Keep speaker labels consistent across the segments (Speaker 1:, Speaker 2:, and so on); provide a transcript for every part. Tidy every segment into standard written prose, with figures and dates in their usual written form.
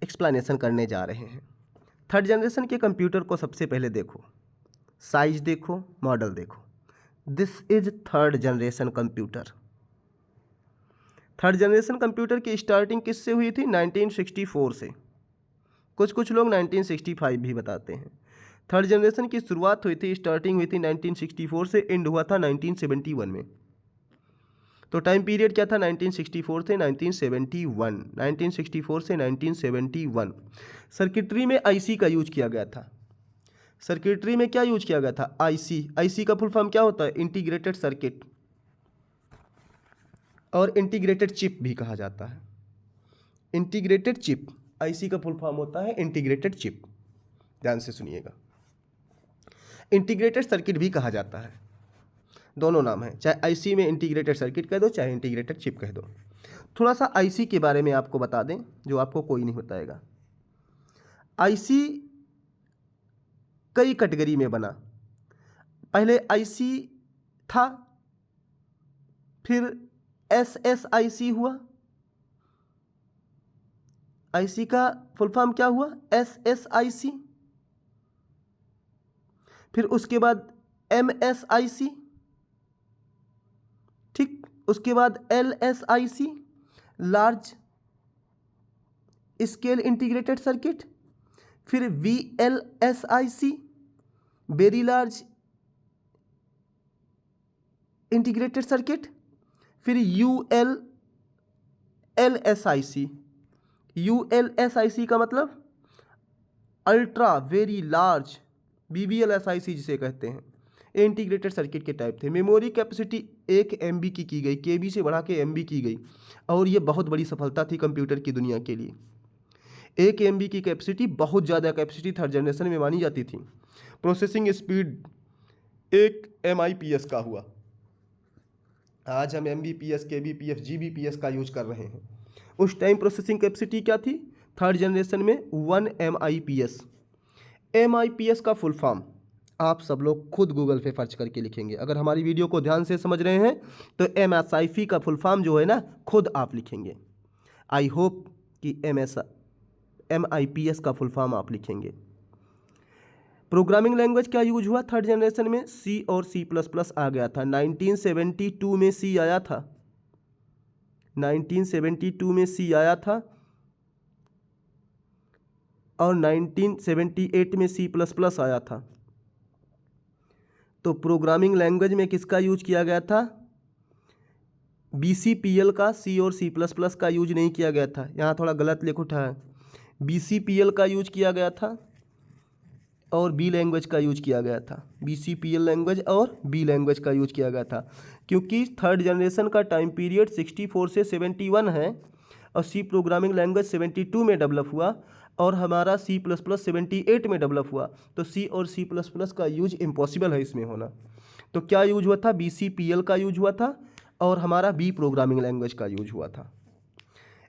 Speaker 1: Explanation करने जा रहे हैं। थर्ड जनरेशन के कंप्यूटर को सबसे पहले देखो, साइज देखो, मॉडल देखो। This is third generation computer. Third generation computer की स्टार्टिंग किससे हुई थी? 1964 से। कुछ लोग 1965 भी बताते हैं। थर्ड जनरेशन की शुरुआत हुई थी, स्टार्टिंग हुई थी 1964 से, एंड हुआ था 1971 में। तो टाइम पीरियड क्या था? 1964 से 1971, 1964 से 1971। सर्किटरी में आईसी का यूज किया गया था। सर्किटरी में क्या यूज किया गया था? आईसी। आईसी का फुल फॉर्म क्या होता है? इंटीग्रेटेड सर्किट, और इंटीग्रेटेड चिप भी कहा जाता है। इंटीग्रेटेड चिप, आईसी का फुल फॉर्म होता है इंटीग्रेटेड चिप। ध्यान से सुनिएगा। इंटीग्रेटेड सर्किट भी कहा जाता है, दोनों नाम है, चाहे आईसी में इंटीग्रेटेड सर्किट कह दो, चाहे इंटीग्रेटेड चिप कह दो। थोड़ा सा आईसी के बारे में आपको बता दें, जो आपको कोई नहीं बताएगा। आईसी कई कैटेगरी में बना। पहले आईसी था, फिर एसएसआईसी हुआ। आईसी का फुल फॉर्म क्या हुआ? एसएसआईसी। फिर उसके बाद एमएसआईसी, ठीक, उसके बाद एलएसआईसी, लार्ज स्केल इंटीग्रेटेड सर्किट। फिर वीएलएसआईसी, वेरी लार्ज इंटीग्रेटेड सर्किट। फिर यूएलएसआईसी। यूएलएसआईसी का मतलब अल्ट्रा वेरी लार्ज, वीवीएलएसआईसी जिसे कहते हैं। इंटीग्रेटेड सर्किट के टाइप थे। मेमोरी कैपेसिटी 1 MB की गई, केबी से बढ़ा के MB की गई, और ये बहुत बड़ी सफलता थी कंप्यूटर की दुनिया के लिए। 1 MB की कैपेसिटी बहुत ज़्यादा कैपेसिटी थर्ड जनरेशन में मानी जाती थी। प्रोसेसिंग स्पीड 1 MIPS का हुआ। आज हम MBPS, KBPS, GBPS का यूज कर रहे हैं। उस टाइम प्रोसेसिंग कैपेसिटी क्या थी थर्ड जनरेशन में? 1 MIPS। MIPS का फुल फॉर्म आप सब लोग खुद गूगल पे सर्च करके लिखेंगे। अगर हमारी वीडियो को ध्यान से समझ रहे हैं तो MSIP का फुल फॉर्म जो है ना, खुद आप लिखेंगे। आई होप कि MIPS का फुल फॉर्म आप लिखेंगे। प्रोग्रामिंग लैंग्वेज क्या यूज हुआ थर्ड जनरेशन में? C और C++ आ गया था। 1972 में C आया था, 1972 में C आया था, और 1978 में C++ आया था। तो प्रोग्रामिंग लैंग्वेज में किसका यूज किया गया था? BCPL का, C और C++ का यूज नहीं किया गया था। यहाँ थोड़ा गलत लिख उठा है। BCPL का यूज किया गया था और B लैंग्वेज का यूज किया गया था। BCPL लैंग्वेज और B लैंग्वेज का यूज किया गया था, क्योंकि थर्ड जनरेशन का टाइम पीरियड 64 से 71 है, और C प्रोग्रामिंग लैंग्वेज 72 में डेवलप हुआ, और हमारा C++ 78 में डेवलप हुआ। तो C और C++ का यूज इम्पॉसिबल है इसमें होना। तो क्या यूज हुआ था? BCPL का यूज हुआ था, और हमारा B प्रोग्रामिंग लैंग्वेज का यूज हुआ था।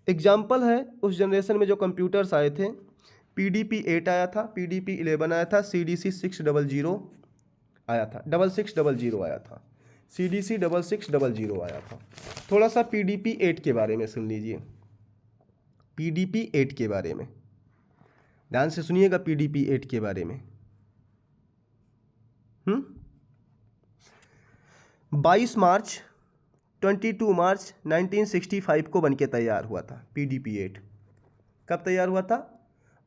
Speaker 1: एग्जाम्पल है उस जनरेशन में जो कंप्यूटर्स आए थे। PDP 8 आया था, PDP 11 आया था, CDC 600 आया था, 6600 आया था, CDC 6600 आया था। थोड़ा सा PDP 8 के बारे में सुन लीजिए। PDP 8 के बारे में ध्यान से सुनिएगा। PDP 8 के बारे में 22 मार्च 22 मार्च 1965 को बनके तैयार हुआ था। PDP 8 कब तैयार हुआ था?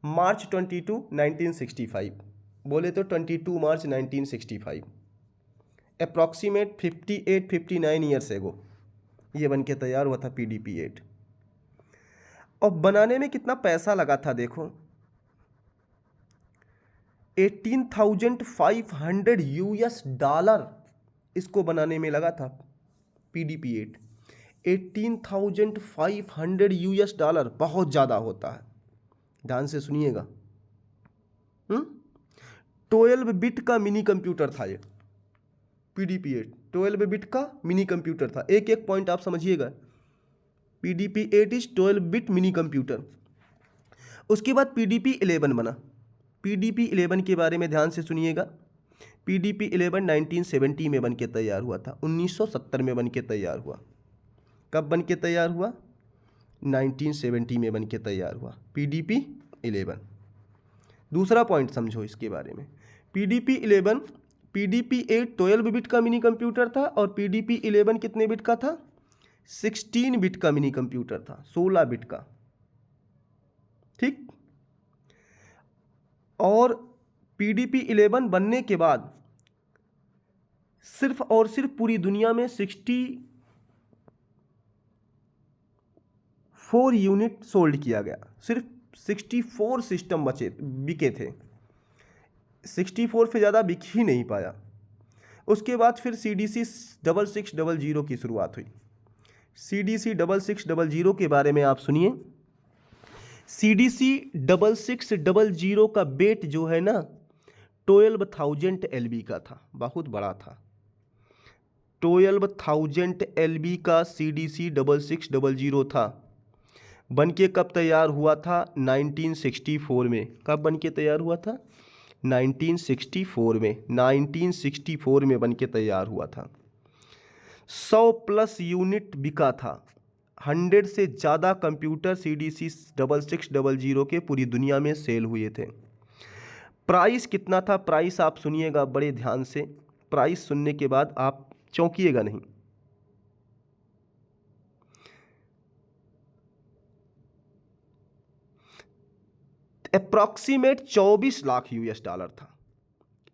Speaker 1: मार्च 22, 1965। बोले तो 22 मार्च 1965, अप्रॉक्सीमेट 58-59 ईयर्स एगो ये बनके तैयार हुआ था PDP 8। और बनाने में कितना पैसा लगा था देखो, $18,500 इसको बनाने में लगा था। PDP 8 $18,500 बहुत ज़्यादा होता है। ध्यान से सुनिएगा। 12 बिट का मिनी कंप्यूटर था ये PDP 8। 12 बिट का मिनी कंप्यूटर था। एक एक पॉइंट आप समझिएगा। PDP 8 is 12 bit mini computer. उसके बाद PDP 11 बना। PDP 11 के बारे में ध्यान से सुनिएगा। PDP 11 1970 में बन के तैयार हुआ था, 1970 में बन के तैयार हुआ। कब बन के तैयार हुआ? 1970 में बन के तैयार हुआ, PDP-11। दूसरा पॉइंट समझो इसके बारे में। PDP-11, PDP-8 12 बिट का मिनी कंप्यूटर था और PDP-11 कितने बिट का था? 16 बिट का मिनी कंप्यूटर था, 16 बिट का, ठीक। और PDP-11 बनने के बाद सिर्फ और सिर्फ पूरी दुनिया में 64 यूनिट सोल्ड किया गया, सिर्फ 64 सिस्टम बिके थे, 64 से ज़्यादा बिक ही नहीं पाया। उसके बाद फिर CDC 6600 की शुरुआत हुई। CDC 6600 के बारे में आप सुनिए। CDC 6600 का वेट जो है ना 12,000 LB का था, बहुत बड़ा था। 12,000 LB का CDC 6600 था। बन के कब तैयार हुआ था? 1964 में। कब बन के तैयार हुआ था? 1964 में। 1964 में बन के तैयार हुआ था। 100+ यूनिट बिका था। 100 से ज़्यादा कंप्यूटर CDC 6600 के पूरी दुनिया में सेल हुए थे। प्राइस कितना था? प्राइस आप सुनिएगा बड़े ध्यान से, प्राइस सुनने के बाद आप चौंकिएगा नहीं। अप्रॉक्सीमेट 24 लाख $, था।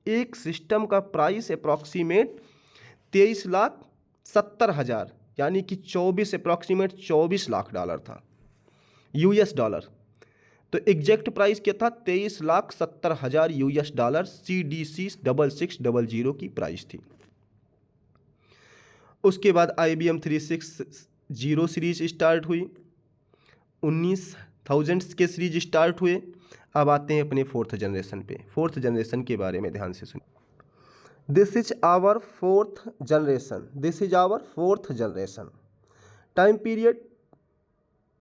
Speaker 1: एक सिस्टम का प्राइस अप्रॉक्सीमेट 23,70,000 यानी कि 24 लाख $, था, $। तो एग्जैक्ट प्राइस क्या था? 23,70,000 $। CDC 6600 की प्राइस थी। उसके बाद IBM 360 सीरीज स्टार्ट हुई, 19,000 के सीरीज स्टार्ट हुए। अब आते हैं अपने 4th जनरेशन पे। 4th जनरेशन के बारे में ध्यान से सुनिए। This is our 4th generation. This is our 4th generation. Time period